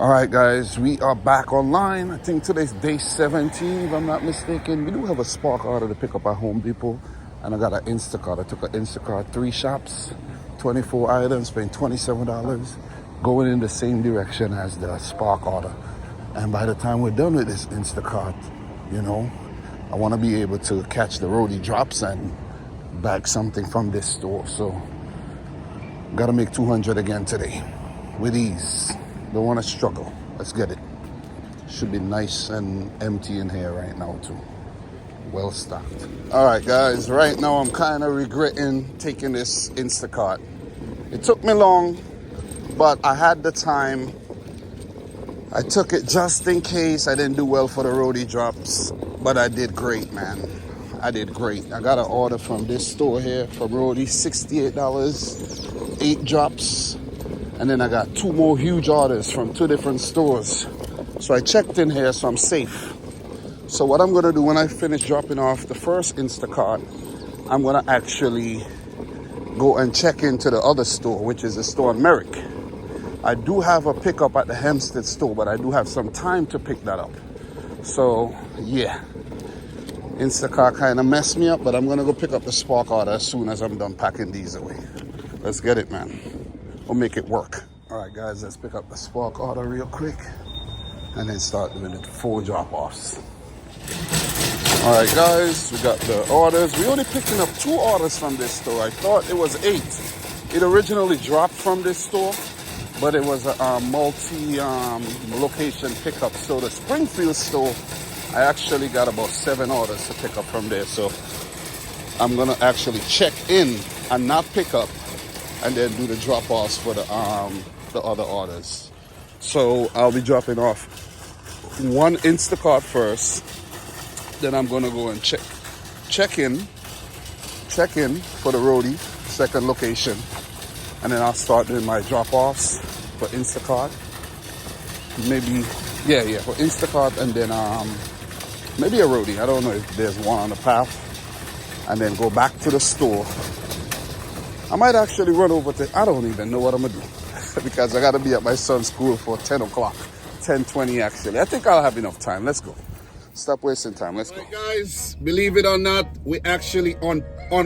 All right, guys, we are back online. I think today's day 17, if I'm not mistaken. We do have a Spark order to pick up at Home Depot, and I got an Instacart. I took an Instacart, 3 shops, 24 items, spent $27, going in the same direction as the Spark order. And by the time we're done with this Instacart, you know, I want to be able to catch the ROADIE drops and bag something from this store. So, gotta make 200 again today with ease. Don't want to struggle. Let's get it. Should be nice and empty in here right now too. Well stocked. All right, guys. Right now I'm kind of regretting taking this Instacart. It took me long, but I had the time. I took it just in case I didn't do well for the ROADIE drops, but I did great, man. I did great. I got an order from this store here from ROADIE, $68, 8 drops. And then I got 2 more huge orders from 2 different stores. So I checked in here, so I'm safe. So what I'm gonna do when I finish dropping off the first Instacart, I'm gonna actually go and check into the other store, which is the store in Merrick. I do have a pickup at the Hempstead store, but I do have some time to pick that up. So yeah, Instacart kind of messed me up, but I'm gonna go pick up the Spark order as soon as I'm done packing these away. Let's get it, man. We'll make it work. All right, guys, let's pick up the Spark order real quick and then start doing the 4 drop-offs. All right, guys, we got the orders. We're only picking up 2 orders from this store. I thought it was 8. It originally dropped from this store, but it was a multi-location pickup. So the Springfield store, I actually got about 7 orders to pick up from there. So I'm gonna actually check in and not pick up, and then do the drop-offs for the other orders. So I'll be dropping off 1 Instacart first. Then I'm gonna go and check in for the ROADIE, second location, and then I'll start doing my drop-offs for Instacart. Maybe for Instacart, and then maybe a ROADIE. I don't know if there's one on the path, and then go back to the store. I might actually run over to, I don't even know what I'm gonna do because I gotta be at my son's school for 10 o'clock, 10:20 actually. I think I'll have enough time. Let's go. Stop wasting time. Let's go. Right, guys, believe it or not, we're actually on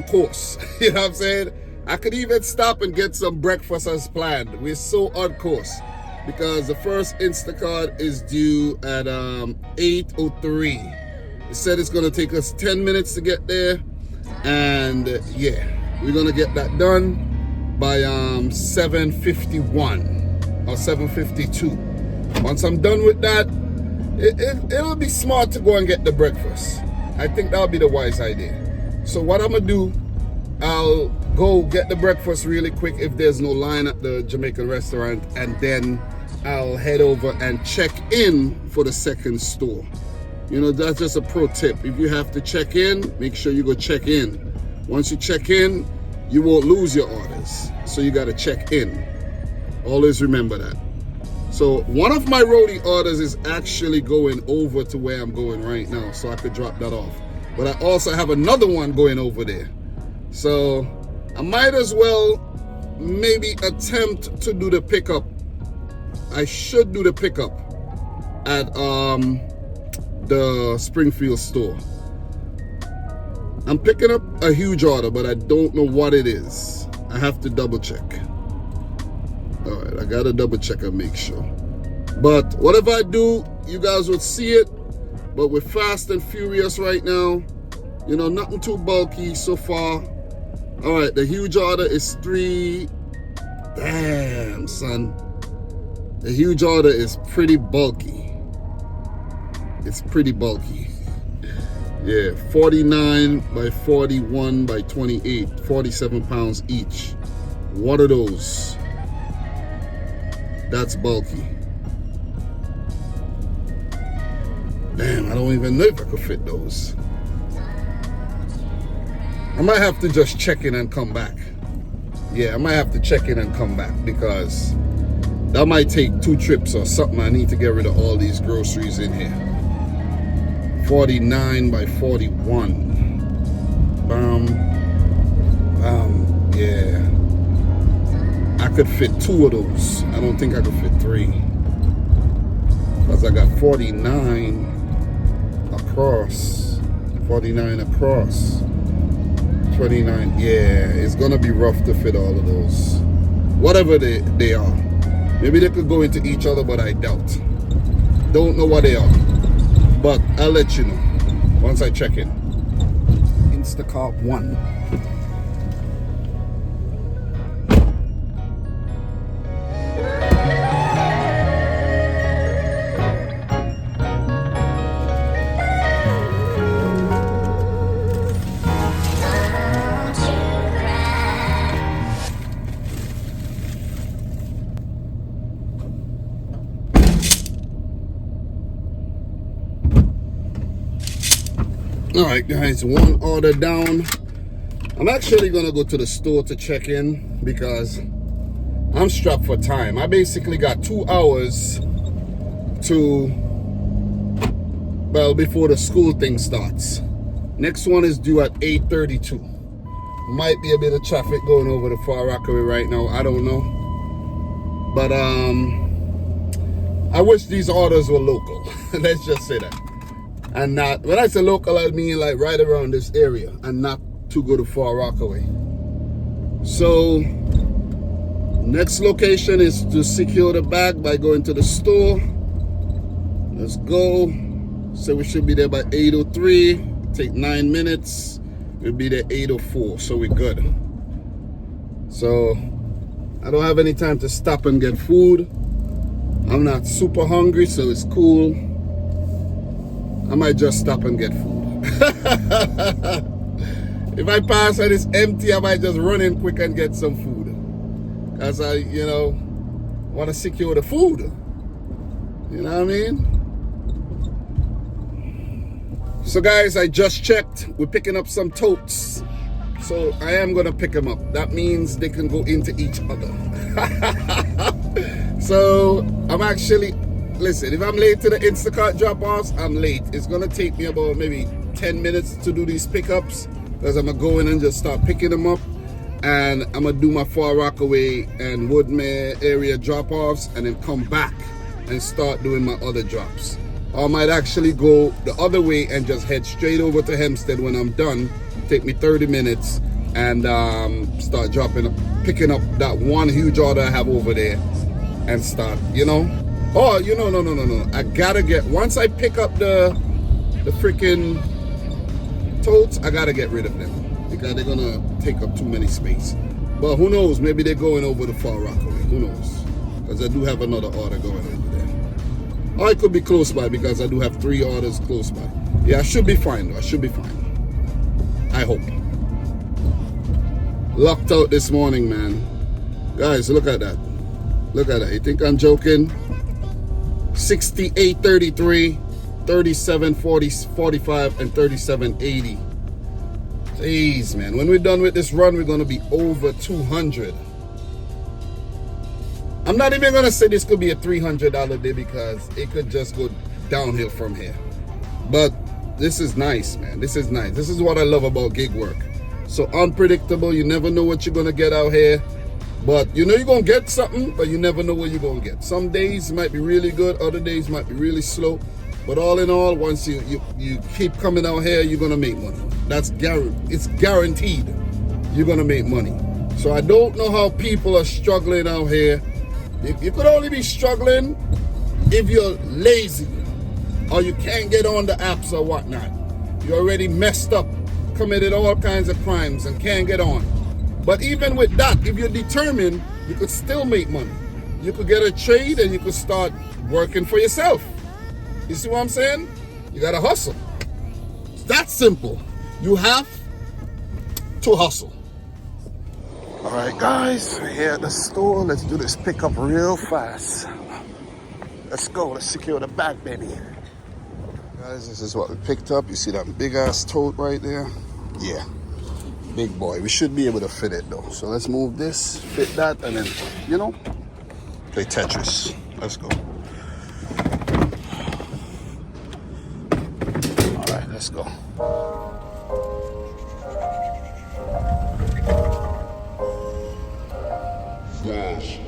course. You know what I'm saying? I could even stop and get some breakfast as planned. We're so on course because the first Instacart is due at 8:03. It said it's gonna take us 10 minutes to get there, and yeah. We're gonna get that done by 7:51 or 7:52. Once I'm done with that, it'll be smart to go and get the breakfast. I think that'll be the wise idea. So what I'm gonna do, I'll go get the breakfast really quick if there's no line at the Jamaican restaurant, and then I'll head over and check in for the second store. You know, that's just a pro tip. If you have to check in, make sure you go check in. Once you check in, you won't lose your orders. So you gotta check in. Always remember that. So one of my ROADIE orders is actually going over to where I'm going right now, so I could drop that off. But I also have another one going over there. So I might as well maybe attempt to do the pickup. I should do the pickup at the Springfield store. I'm picking up a huge order, but I don't know what it is. I have to double check. All right, I gotta double check and make sure. But whatever I do, you guys will see it. But we're fast and furious right now. You know, nothing too bulky so far. All right, the huge order is 3. Damn, son. The huge order is pretty bulky. It's pretty bulky. Yeah, 49 by 41 by 28, 47 pounds each. What are those? That's bulky. Damn, I don't even know if I could fit those. I might have to just check in and come back. Yeah, I might have to check in and come back because that might take 2 trips or something. I need to get rid of all these groceries in here. 49 by 41. Yeah. I could fit 2 of those. I don't think I could fit 3. I got 49 across. 49 across. 29. Yeah, it's gonna be rough to fit all of those. Whatever they are. Maybe they could go into each other, but I doubt. Don't know what they are. But I'll let you know once I check in. Instacart 1. Alright guys, one order down. I'm actually gonna go to the store to check in because I'm strapped for time. I basically got 2 hours to, well, before the school thing starts. Next one is due at 8:32. Might be a bit of traffic going over the Far Rockaway right now, I don't know. But I wish these orders were local. Let's just say that. And not, when I say local, I mean like right around this area and not to go to Far Rockaway. So next location is to secure the bag by going to the store. Let's go. So we should be there by 8:03. Take 9 minutes. We'll be there 8:04. So we're good. So I don't have any time to stop and get food. I'm not super hungry, so it's cool. I might just stop and get food. If I pass and it's empty, I might just run in quick and get some food. Because I, you know, want to secure the food. You know what I mean? So guys, I just checked. We're picking up some totes. So I am going to pick them up. That means they can go into each other. So I'm actually... Listen, if I'm late to the Instacart drop-offs, I'm late. It's going to take me about maybe 10 minutes to do these pickups because I'm going to go in and just start picking them up. And I'm going to do my Far Rockaway and Woodmere area drop-offs and then come back and start doing my other drops. Or I might actually go the other way and just head straight over to Hempstead when I'm done. Take me 30 minutes and start picking up that one huge order I have over there and start, you know. Oh, you know, no. I gotta get, once I pick up the freaking totes, I gotta get rid of them because they're gonna take up too many space. But who knows, maybe they're going over the Far Rockaway, who knows? Because I do have another order going over there. Or it could be close by because I do have 3 orders close by. Yeah, I should be fine though, I should be fine. I hope. Locked out this morning, man. Guys, look at that. Look at that, you think I'm joking? 68.33, 37.45, and 37.80. Jeez, man. When we're done with this run, we're going to be over 200. I'm not even going to say this could be a $300 day because it could just go downhill from here. But this is nice, man. This is nice. This is what I love about gig work. So unpredictable. You never know what you're going to get out here. But you know you're going to get something, but you never know what you're going to get. Some days might be really good, other days might be really slow. But all in all, once you keep coming out here, you're going to make money. It's guaranteed you're going to make money. So I don't know how people are struggling out here. You could only be struggling if you're lazy or you can't get on the apps or whatnot. You're already messed up, committed all kinds of crimes and can't get on. But even with that, if you're determined, you could still make money. You could get a trade and you could start working for yourself. You see what I'm saying? You gotta hustle. It's that simple. You have to hustle. All right, guys, we're here at the store. Let's do this pickup real fast. Let's go. Let's secure the bag, baby. Guys, this is what we picked up. You see that big ass tote right there? Yeah. Big boy. We should be able to fit it though. So let's move this, fit that, and then, you know, play Tetris. Let's go. All right, let's go. Flash.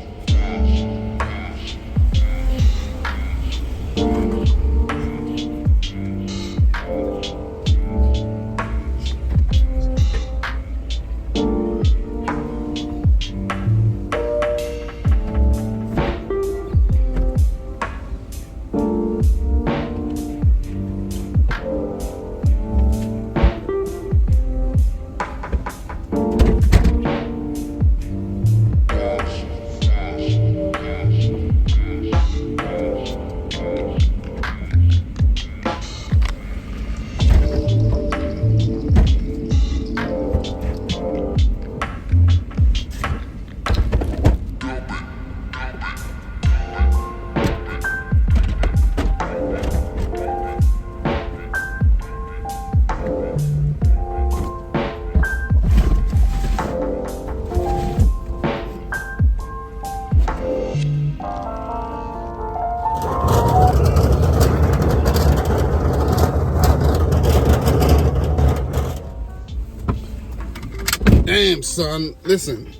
son, listen.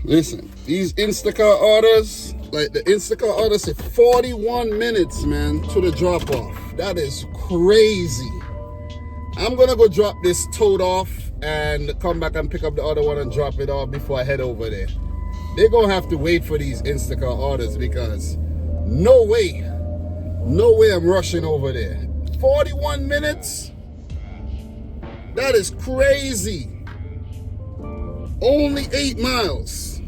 Listen, these Instacart orders, like the Instacart orders say 41 minutes, man, to the drop off. That is crazy. I'm gonna go drop this tote off and come back and pick up the other one and drop it off before I head over there. They're gonna have to wait for these Instacart orders because no way I'm rushing over there. 41 minutes? That is crazy. Only 8 miles.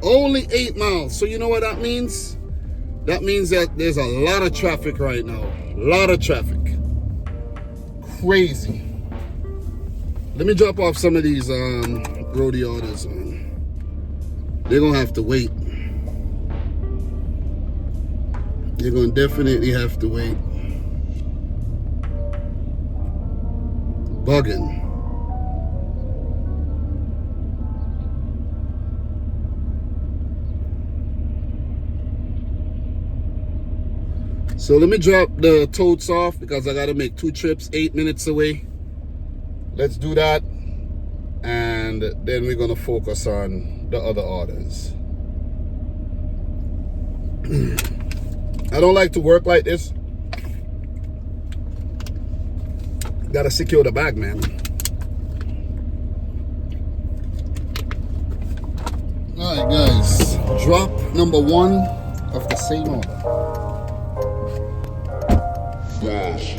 Only 8 miles. So you know what that means? That means that there's a lot of traffic right now. A lot of traffic. Crazy. Let me drop off some of these ROADIE orders. They're gonna have to wait. They're gonna definitely have to wait. Bugging. So let me drop the totes off because I gotta make 2 trips, 8 minutes away. Let's do that. And then we're gonna focus on the other orders. I don't like to work like this. Gotta secure the bag, man. Alright guys, drop number 1 of the same order. Dash.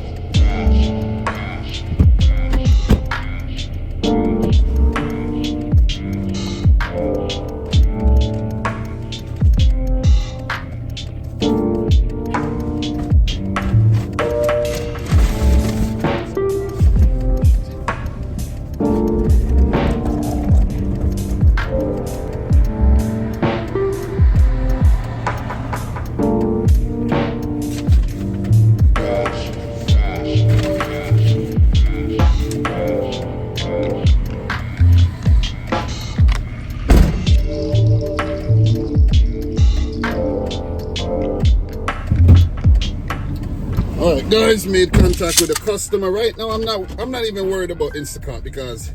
Alright guys, made contact with the customer. Right now I'm not even worried about Instacart because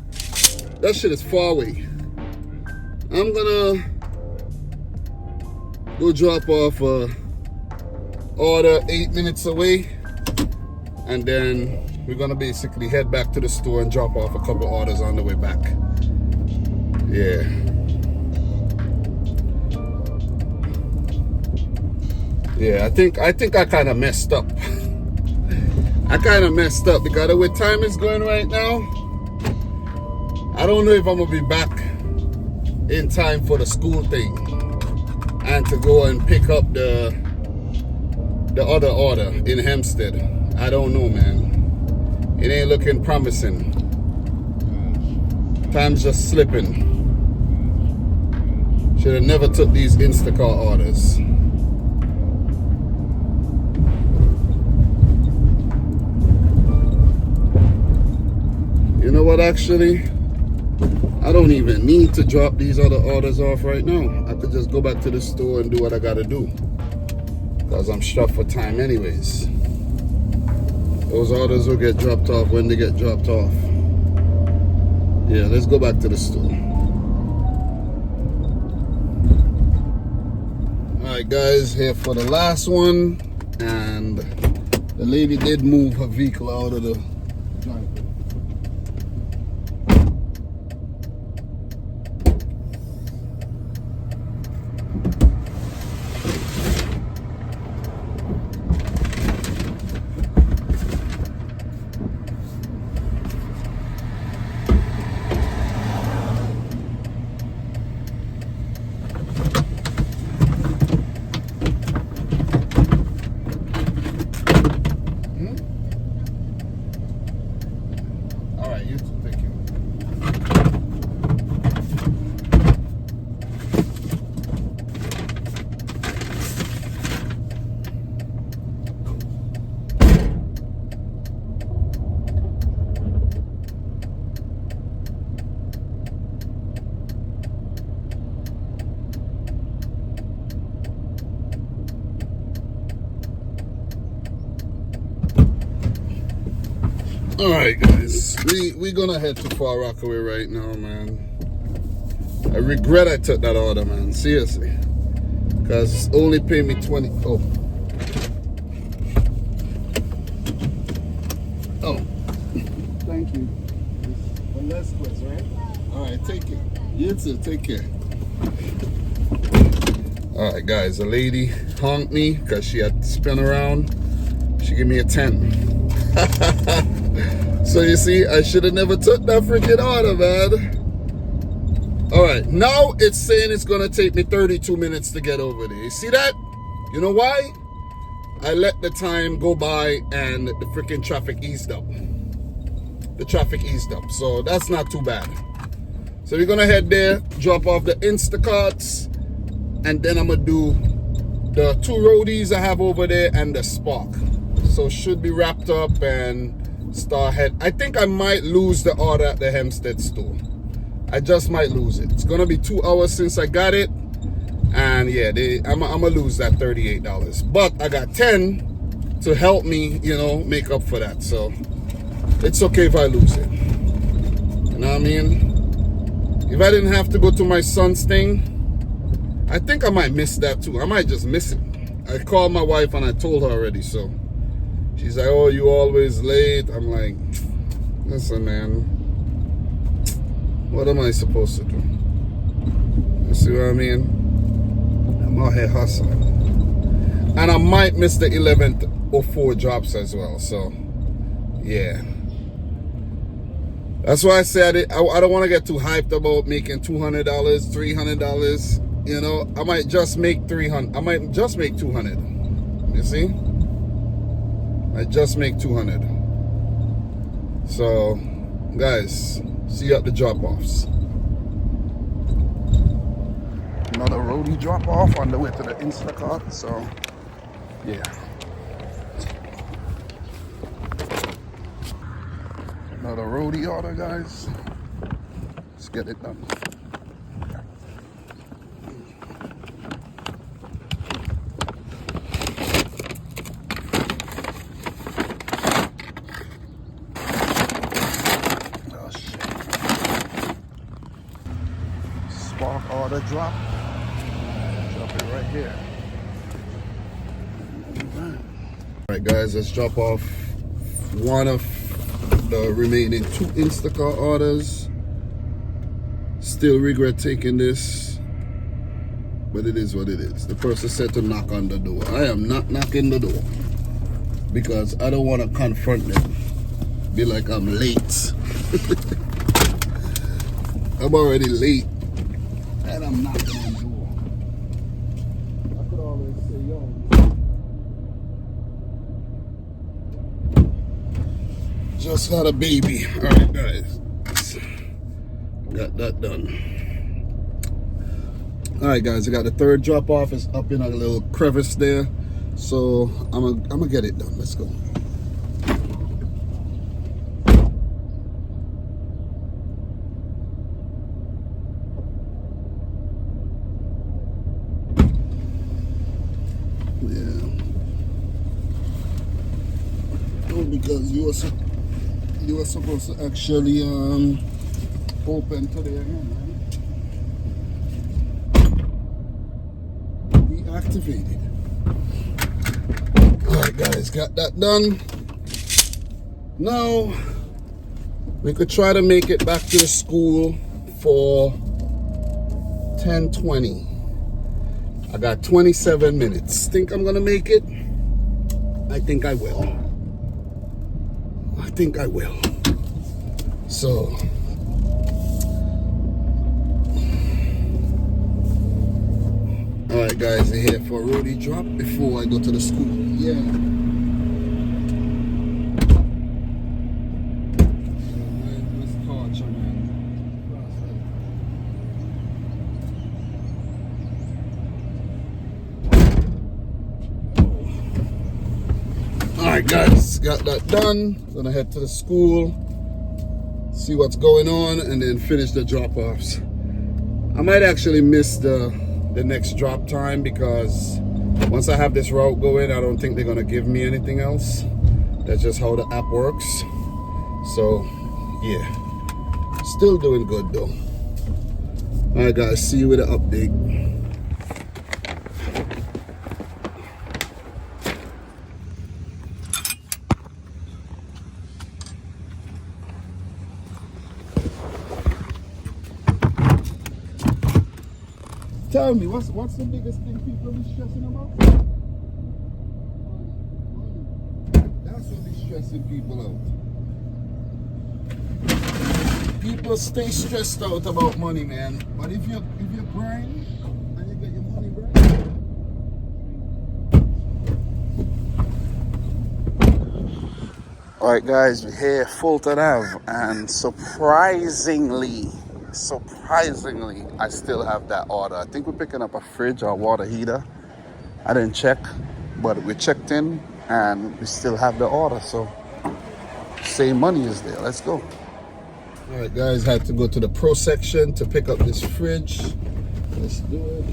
that shit is far away. I'm gonna go drop off a order 8 minutes away, and then we're gonna basically head back to the store and drop off a couple orders on the way back. Yeah. Yeah, I think I kind of messed up. I kind of messed up because the way time is going right now, I don't know if I'm gonna be back in time for the school thing and to go and pick up the other order in Hempstead. I don't know, man. It ain't looking promising. Time's just slipping. Should have never took these Instacart orders. You know what, actually? I don't even need to drop these other orders off right now. I could just go back to the store and do what I gotta do. Because I'm strapped for time anyways. Those orders will get dropped off when they get dropped off. Yeah, let's go back to the store. Alright guys, here for the last one. And the lady did move her vehicle out of the driveway. All right, guys, we gonna head to Far Rockaway right now, man. I regret I took that order, man. Seriously, because it's only paid me 20. Oh, thank you. One less quiz, right? All right, take care. You too. Take care. All right, guys. A lady honked me because she had spun around. She gave me a 10. So you see, I should have never took that freaking order, man. All right, now it's saying it's gonna take me 32 minutes to get over there. You see that? You know why? I let the time go by and the freaking traffic eased up. The traffic eased up, so that's not too bad. So we're gonna head there, drop off the Instacarts, and then I'm gonna do the 2 roadies I have over there and the Spark. So should be wrapped up and start head. I think I might lose the order at the Hempstead store. I just might lose it. It's gonna be 2 hours since I got it, and yeah, I'm gonna lose that $38. But I got 10 to help me, you know, make up for that. So it's okay if I lose it. You know what I mean? If I didn't have to go to my son's thing, I think I might miss that too. I might just miss it. I called my wife and I told her already, so she's like, oh, you always late. I'm like, listen, man, what am I supposed to do? You see what I mean? I'm out here hustling. And I might miss the 11:04 drops as well, so yeah. That's why I said it. I don't want to get too hyped about making $200, $300. You know, I might just make 300. I might just make 200. You see? I just make 200. So, guys, see you at the drop-offs. Another roadie drop-off on the way to the Instacart. So, yeah. Another roadie order, guys. Let's get it done. Oh shit. Spark order drop. Drop it right here. Alright guys, let's drop off one of the remaining 2 Instacart orders. Still regret taking this, but it is what it is. The person said to knock on the door. I am not knocking the door because I don't want to confront them. Be like I'm late. I'm already late and I'm knocking on the door. I could always say, yo, just had a baby. All right, guys, got that done. All right, guys, I got the 3rd drop off. It's up in a little crevice there, so I'm gonna get it done. Let's go. Yeah. Oh, because you were supposed to actually open today again, right? Deactivated. Alright guys, got that done. Now we could try to make it back to the school for 10:20. I got 27 minutes. Think I'm gonna make it? I think I will. I think I will. So alright guys, we're here for a roadie drop before I go to the school. Yeah. Alright guys, got that done. Gonna head to the school, see what's going on, and then finish the drop-offs. I might actually miss the next drop time because once I have this route going, I don't think they're gonna give me anything else. That's just how the app works. So yeah, still doing good though. All right guys, see you with an update. Tell me, what's the biggest thing people be stressing about? That's what be stressing people out. People stay stressed out about money, man. But if you grind and you get your money right. All right, guys, we're here, Fulton Ave, and surprisingly, I still have that order. I think we're picking up a fridge or a water heater. I didn't check, but we checked in and we still have the order. So same money is there. Let's go. All right, guys, had to go to the pro section to pick up this fridge. Let's do it.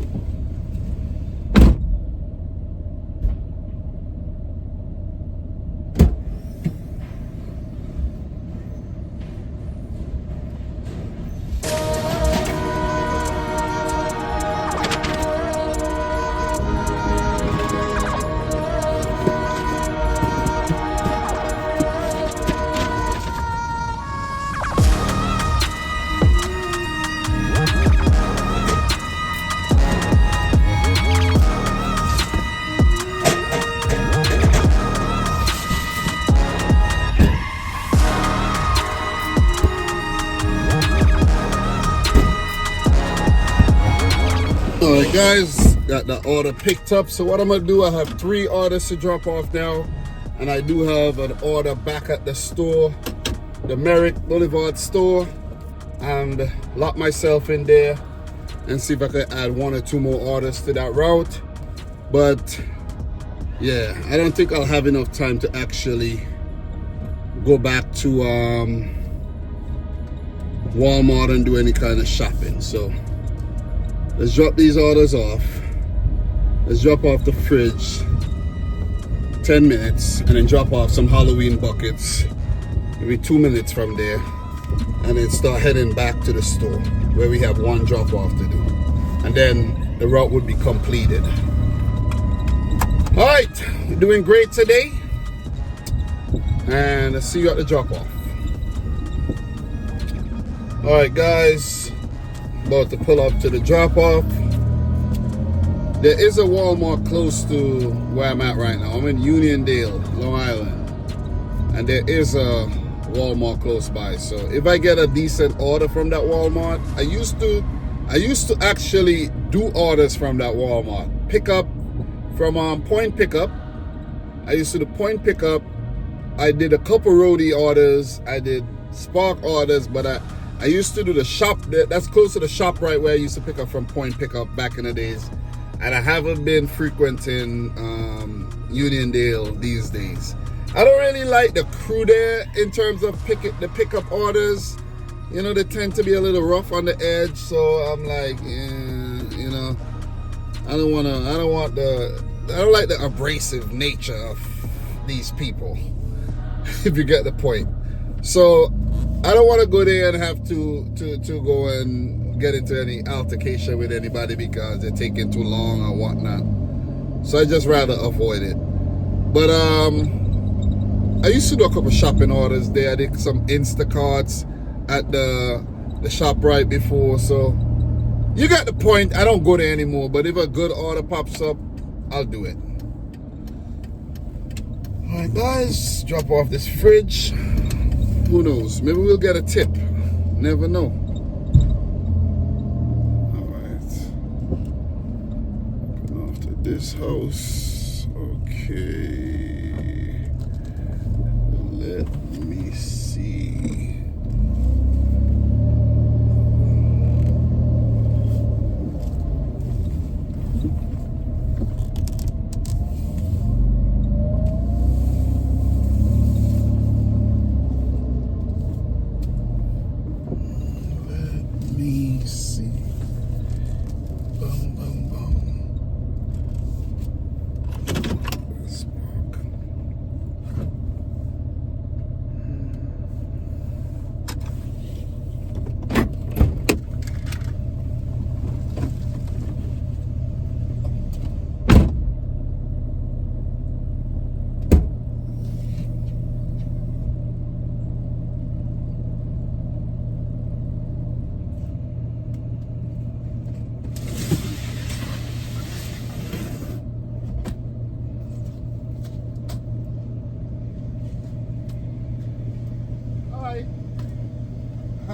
Alright guys, got the order picked up. So what I'm gonna do, I have 3 orders to drop off now, and I do have an order back at the store, the Merrick Boulevard store, and lock myself in there and see if I can add 1 or 2 more orders to that route. But yeah, I don't think I'll have enough time to actually go back to Walmart and do any kind of shopping. So let's drop these orders off. Let's drop off the fridge, 10 minutes, and then drop off some Halloween buckets, maybe 2 minutes from there, and then start heading back to the store where we have 1 drop off to do. And then the route would be completed. All right, we're doing great today. And let's see you at the drop off. All right, guys. About to pull up to the drop-off. There is a Walmart close to where I'm at right now. I'm in Uniondale, Long Island, and there is a Walmart close by. So if I get a decent order from that Walmart, I used to actually do orders from that Walmart. Pick up from point pickup. I used to do point pickup. I did a couple ROADIE orders. I did Spark orders, but I used to do the shop, that's close to the shop right where I used to pick up from point pickup back in the days. And I haven't been frequenting Uniondale these days. I don't really like the crew there in terms of the pickup orders. You know, they tend to be a little rough on the edge. So I'm like, you know, I don't like the abrasive nature of these people, if you get the point. So I don't want to go there and have to go and get into any altercation with anybody because they're taking too long or whatnot. So I just rather avoid it. But I used to do a couple shopping orders there. I did some Instacarts at the shop right before. So you got the point. I don't go there anymore. But if a good order pops up, I'll do it. All right, guys, drop off this fridge. Who knows? Maybe we'll get a tip. Never know. Alright. Off to this house. Okay. Let me see.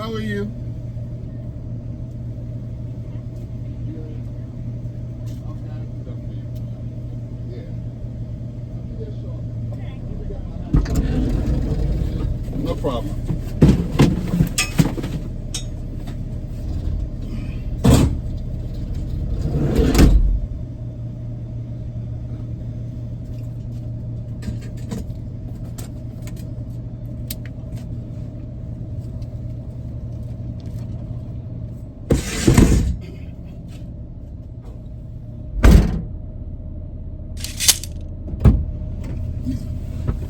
How are you? No problem.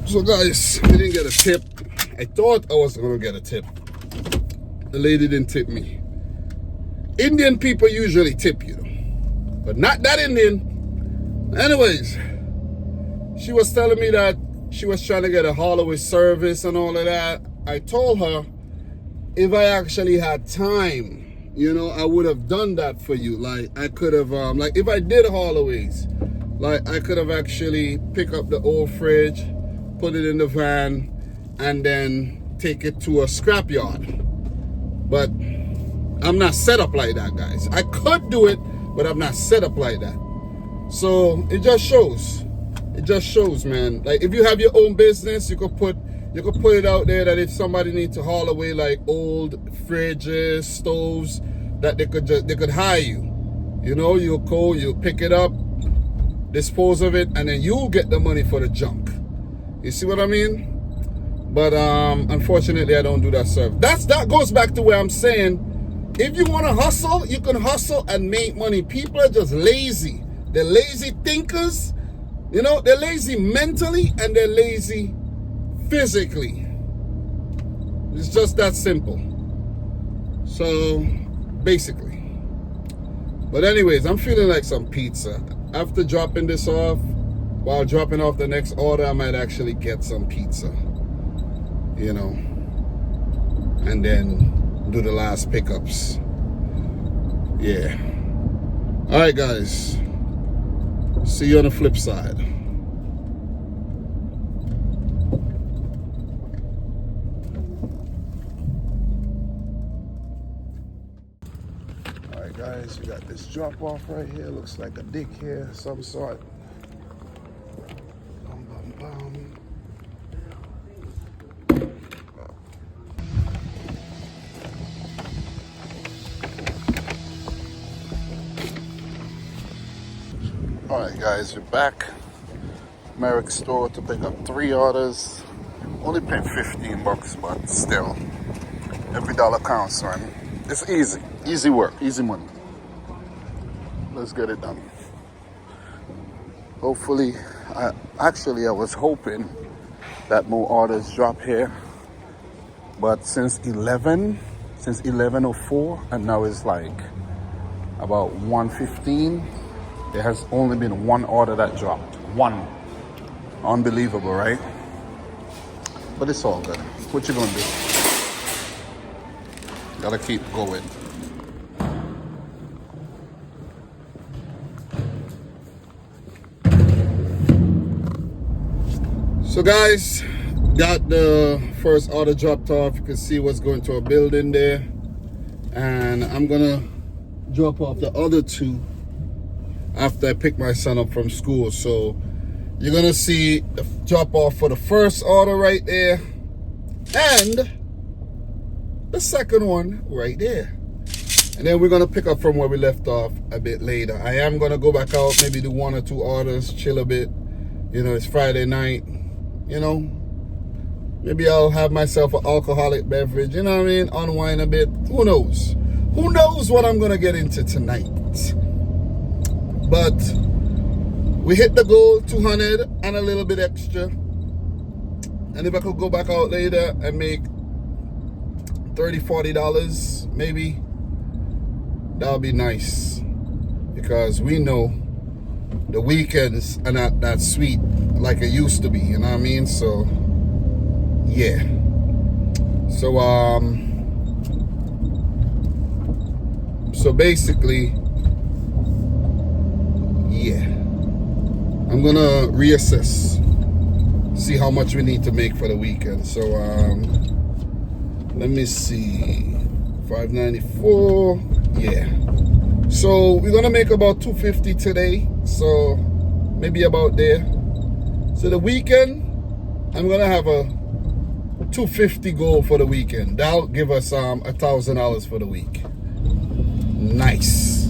So guys, we didn't get a tip. I thought I was gonna get a tip. The lady didn't tip me. Indian people usually tip you, but not that Indian. Anyways, she was telling me that she was trying to get a Holloway service and all of that. I told her if I actually had time, you know, I would have done that for you. Like I could have, like if I did Holloway's, like I could have actually pick up the old fridge, put it in the van, and then take it to a scrapyard. But I'm not set up like that, guys. I could do it, but I'm not set up like that. So it just shows. It just shows, man. Like if you have your own business, you could put it out there that if somebody needs to haul away like old fridges, stoves, that they could hire you. You know, you'll go, you'll pick it up, dispose of it, and then you'll get the money for the junk. You see what I mean? But unfortunately, I don't do that service. That goes back to where I'm saying, if you want to hustle, you can hustle and make money. People are just lazy. They're lazy thinkers. You know, they're lazy mentally and they're lazy physically. It's just that simple. So, basically. But anyways, I'm feeling like some pizza. After dropping this off, while dropping off the next order, I might actually get some pizza, you know, and then do the last pickups. Yeah. All right, guys. See you on the flip side. All right, guys, we got this drop off right here. Looks like a dig here, some sort. All right, guys, we're back. Merrick store to pick up 3 orders. Only paid $15, but still, every dollar counts, man. It's easy, easy work, easy money. Let's get it done. Hopefully, I was hoping that more orders drop here, but since 11:04, and now it's like about 1:15. There has only been 1 order that dropped. 1. Unbelievable, right? But it's all good. What you gonna do? Gotta keep going. So guys, got the first order dropped off. You can see what's going to a building there. And I'm gonna drop off the other 2 after I pick my son up from school. So you're gonna see the drop off for the first order right there, and the second one right there. And then we're gonna pick up from where we left off a bit later. I am gonna go back out, maybe do 1 or 2 orders, chill a bit. You know, it's Friday night, you know. Maybe I'll have myself an alcoholic beverage, you know what I mean? Unwind a bit. Who knows? Who knows what I'm gonna get into tonight? But we hit the goal, 200 and a little bit extra. And if I could go back out later and make $30, $40 maybe, that would be nice. Because we know the weekends are not that sweet like it used to be, you know what I mean? So, yeah. So basically, yeah, I'm gonna reassess, see how much we need to make for the weekend. So let me see. 594. Yeah. So we're gonna make about 250 today. So maybe about there. So the weekend, I'm gonna have a 250 goal for the weekend. That'll give us $1,000 for the week. Nice.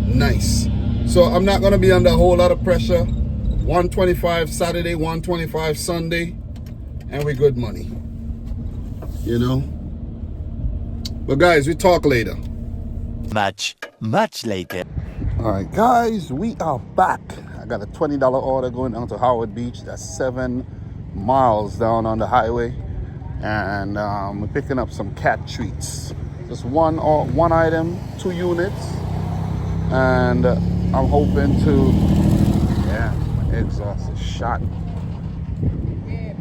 Nice. So I'm not gonna be under a whole lot of pressure. 125 Saturday, 125 Sunday, and we good money. You know? But guys, we talk later. Much later. All right, guys, we are back. I got a $20 order going down to Howard Beach. That's 7 miles down on the highway. And we're picking up some cat treats. Just one item, 2 units. And I'm hoping to, yeah, my exhaust is shot.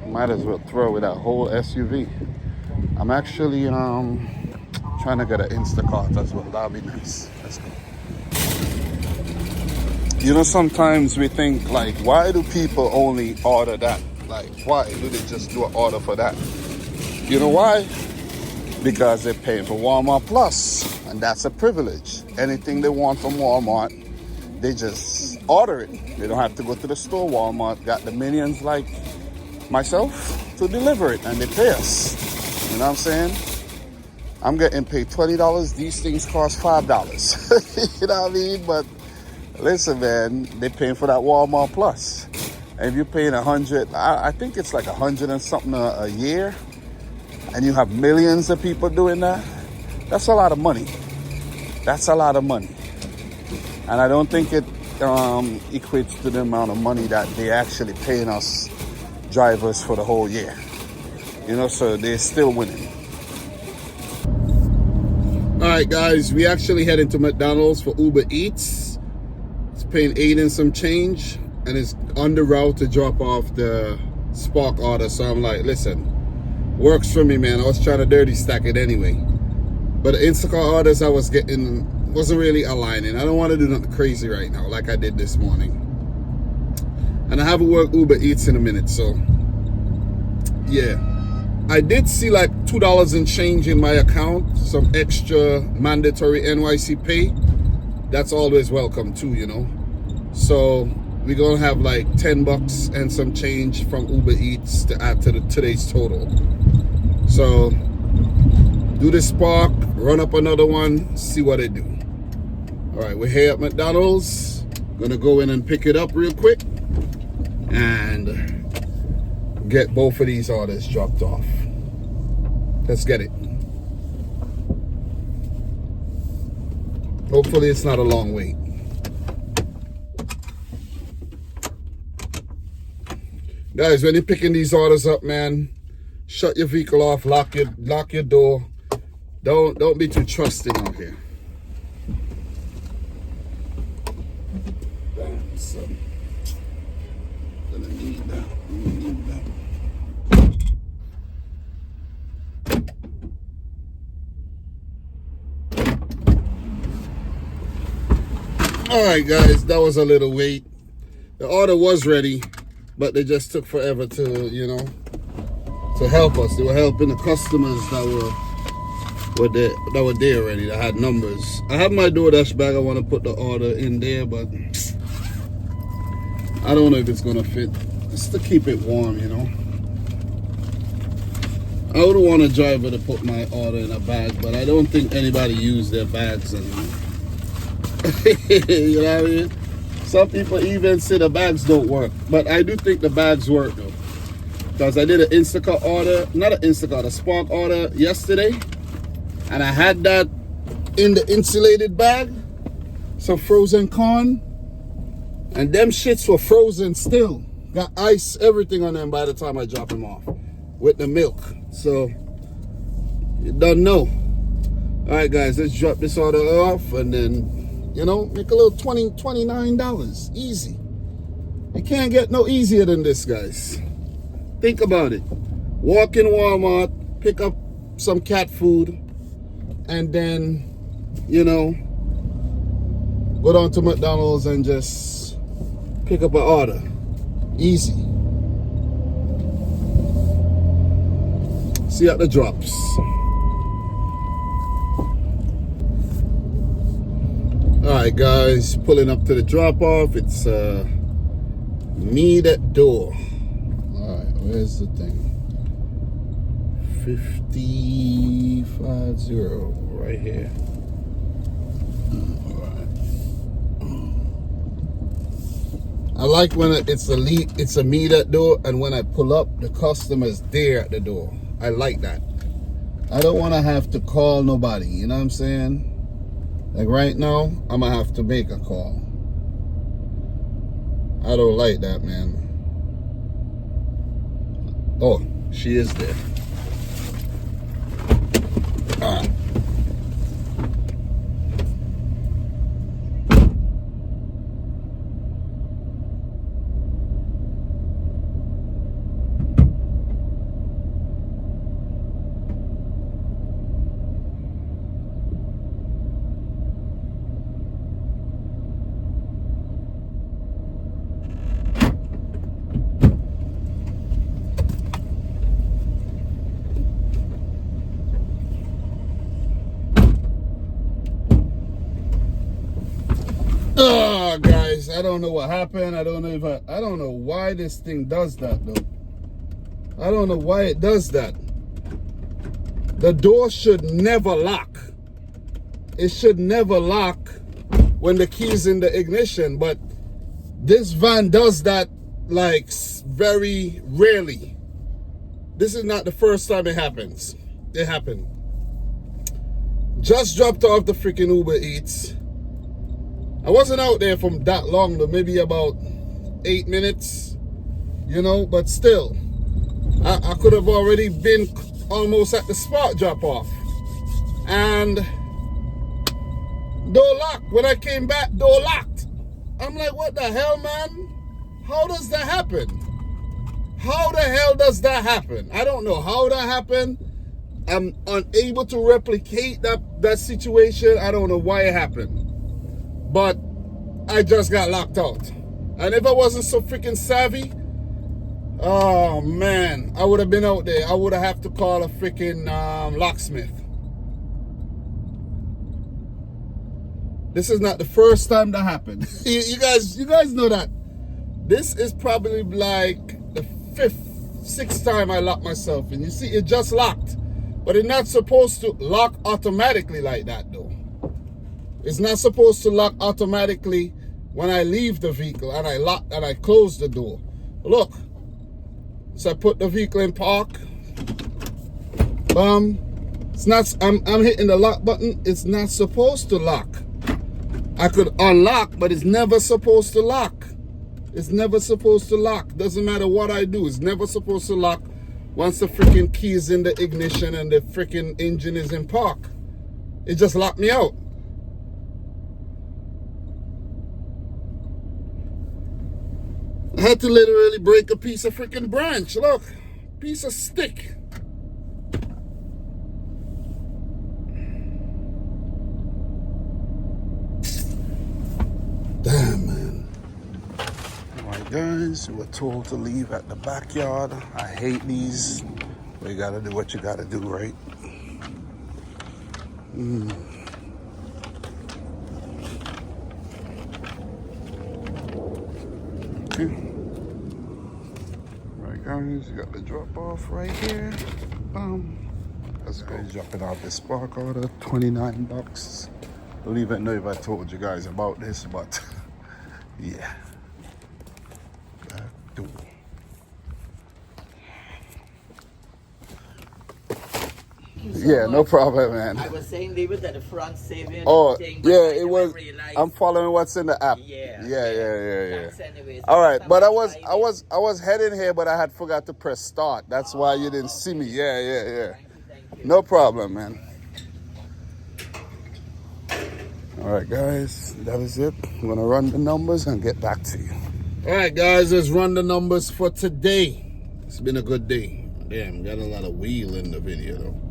Might as well throw away that whole SUV. I'm actually trying to get an Instacart as well. That'll be nice. Let's go. You know, sometimes we think like, why do people only order that? Like, why do they just do an order for that? You know why? Because they're paying for Walmart Plus, and that's a privilege. Anything they want from Walmart, they just order it. They don't have to go to the store. Walmart got the minions like myself to deliver it, and they pay us. You know what I'm saying? I'm getting paid $20. These things cost $5. You know what I mean? But listen, man, they're paying for that Walmart Plus. And if you're paying $100, I think it's like $100 and something a year, and you have millions of people doing that, that's a lot of money. That's a lot of money. And I don't think it equates to the amount of money that they're actually paying us drivers for the whole year. You know, so they're still winning. All right, guys, we actually heading to McDonald's for Uber Eats. It's paying $8 and some change, and it's on the route to drop off the Spark order. So I'm like, listen, works for me, man. I was trying to dirty stack it anyway. But the Instacart orders I was getting wasn't really aligning. I don't want to do nothing crazy right now like I did this morning. And I haven't worked Uber Eats in a minute, so yeah. I did see like $2 and change in my account, some extra mandatory NYC pay. That's always welcome too, you know. So we're gonna have like $10 and some change from Uber Eats to add to today's total. So do the Spark, run up another one, see what they do. All right, we're here at McDonald's. Gonna go in and pick it up real quick and get both of these orders dropped off. Let's get it. Hopefully it's not a long wait. Guys, when you're picking these orders up, man, shut your vehicle off, lock your door. Don't be too trusting out here. So, gonna need that. All right, guys, that was a little wait. The order was ready, but they just took forever to, you know, to help us. They were helping the customers that were there already, that had numbers. I have my DOORDASH bag. I want to put the order in there, but I don't know if it's gonna fit. Just to keep it warm, you know. I would want a driver to put my order in a bag, but I don't think anybody used their bags anymore. You know what I mean? Some people even say the bags don't work, but I do think the bags work though, because I did an Instacart order, not an Instacart, a Spark order yesterday, and I had that in the insulated bag, some frozen corn, and them shits were frozen still. Got ice, everything on them by the time I drop them off with the milk. So you don't know. All right, guys, let's drop this order off and then, you know, make a little $29. Easy. You can't get no easier than this, guys. Think about it. Walk in Walmart, pick up some cat food, and then, you know, go down to McDonald's and just pick up an order. Easy. See you at the drops. Alright guys, pulling up to the drop off. It's me that door. Alright, where's the thing? 550 right here. Alright. I like when it's a me that door, and when I pull up, the customer's there at the door. I like that. I don't want to have to call nobody, you know what I'm saying? Like right now, I'm gonna have to make a call. I don't like that, man. Oh, she is there. All right. Oh, guys, I don't know what happened. I don't know why this thing does that, though. I don't know why it does that. The door should never lock. It should never lock when the key's in the ignition, but this van does that like very rarely. This is not the first time it happens. It happened. Just dropped off the freaking Uber Eats. I wasn't out there for that long, though, maybe about 8 minutes, you know, but still, I could have already been almost at the spot drop off. And door locked. When I came back, door locked. I'm like, what the hell, man? How does that happen? How the hell does that happen? I don't know how that happened. I'm unable to replicate that situation. I don't know why it happened. But I just got locked out. And if I wasn't so freaking savvy, oh man, I would have been out there. I would have to call a freaking locksmith. This is not the first time that happened. you guys know that. This is probably like the 5th, 6th time I locked myself in. You see, it just locked. But it's not supposed to lock automatically like that, though. It's not supposed to lock automatically when I leave the vehicle and I lock and I close the door. Look, so I put the vehicle in park. It's not. I'm hitting the lock button. It's not supposed to lock. I could unlock, but it's never supposed to lock. It's never supposed to lock. Doesn't matter what I do. It's never supposed to lock once the freaking key is in the ignition and the freaking engine is in park. It just locked me out. I had to literally break a piece of freaking branch. Look, piece of stick. Damn, man. Alright, guys, we were told to leave at the backyard. I hate these. But you gotta do what you gotta do, right? Okay. Right, guys, you got the drop off right here. Let's go. Dropping off this spark order, $29. Don't even know if I told you guys about this, but yeah. Back door. Yeah, no problem, man. I was saying they was at the front saving. Oh, yeah, it was. I'm following what's in the app. Yeah. Yeah. Anyways, All right, but I was heading here, but I had forgot to press start. That's why you didn't see me. Yeah. Thank you. No problem, man. All right, guys, that is it. I'm gonna run the numbers and get back to you. All right, guys, let's run the numbers for today. It's been a good day. Damn, got a lot of wheel in the video though.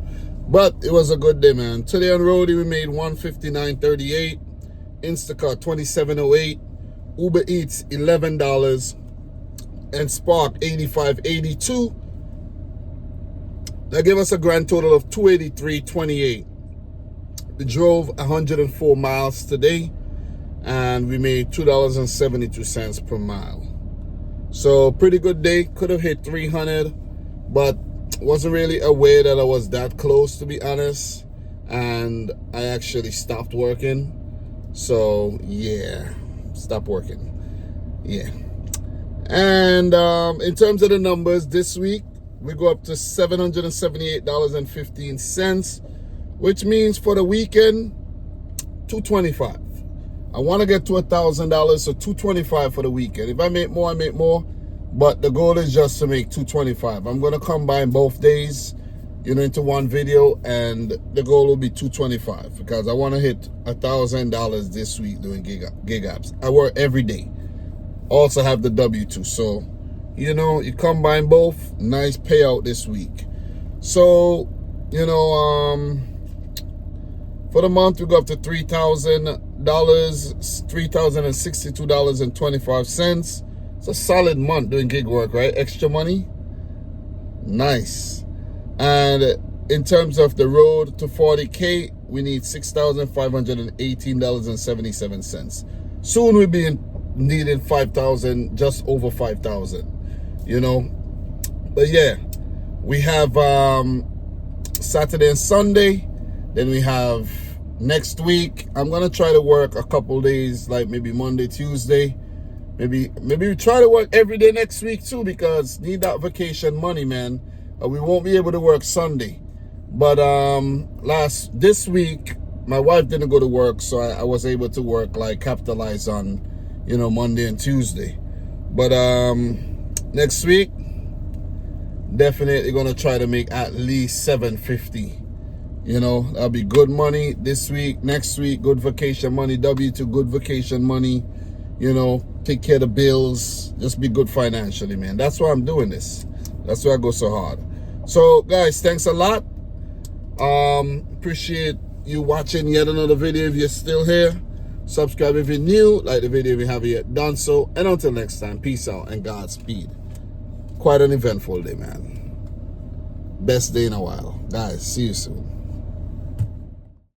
But it was a good day, man. Today on ROADIE, we made $159.38. Instacart, $27.08. Uber Eats, $11. And Spark, $85.82. That gave us a grand total of $283.28. We drove 104 miles today. and we made $2.72 per mile. So pretty good day. Could have hit 300, but wasn't really aware that I was that close, to be honest. And I actually stopped working. So yeah, stop working. Yeah. And in terms of the numbers, this week we go up to $778.15, which means for the weekend, $225. I want to get to $1,000, so $225 for the weekend. If I make more, I make more, but the goal is just to make $225. I'm going to combine both days, into one video, and the goal will be $225 because I want to hit $1,000 this week doing gig apps. I work every day. Also have the W2, so you combine both, nice payout this week. So for the month we go up to $3,062.25. It's a solid month doing gig work, right? Extra money, nice. And in terms of the road to 40K, we need $6,518.77. Soon we'll be needing 5,000, just over 5,000, But yeah, we have Saturday and Sunday. Then we have next week. I'm gonna try to work a couple days, like maybe Monday, Tuesday. Maybe we try to work every day next week too, because need that vacation money, man. We won't be able to work Sunday. But this week, my wife didn't go to work, so I was able to work, like capitalize on, Monday and Tuesday. But next week, definitely gonna try to make at least $750. That'll be good money this week. Next week, good vacation money. W2, good vacation money. Take care of the bills. Just be good financially, man. That's why I'm doing this. That's why I go so hard. So, guys, thanks a lot. Appreciate you watching yet another video. If you're still here, subscribe if you're new. Like the video if you haven't yet done so. And until next time, peace out and Godspeed. Quite an eventful day, man. Best day in a while. Guys, see you soon.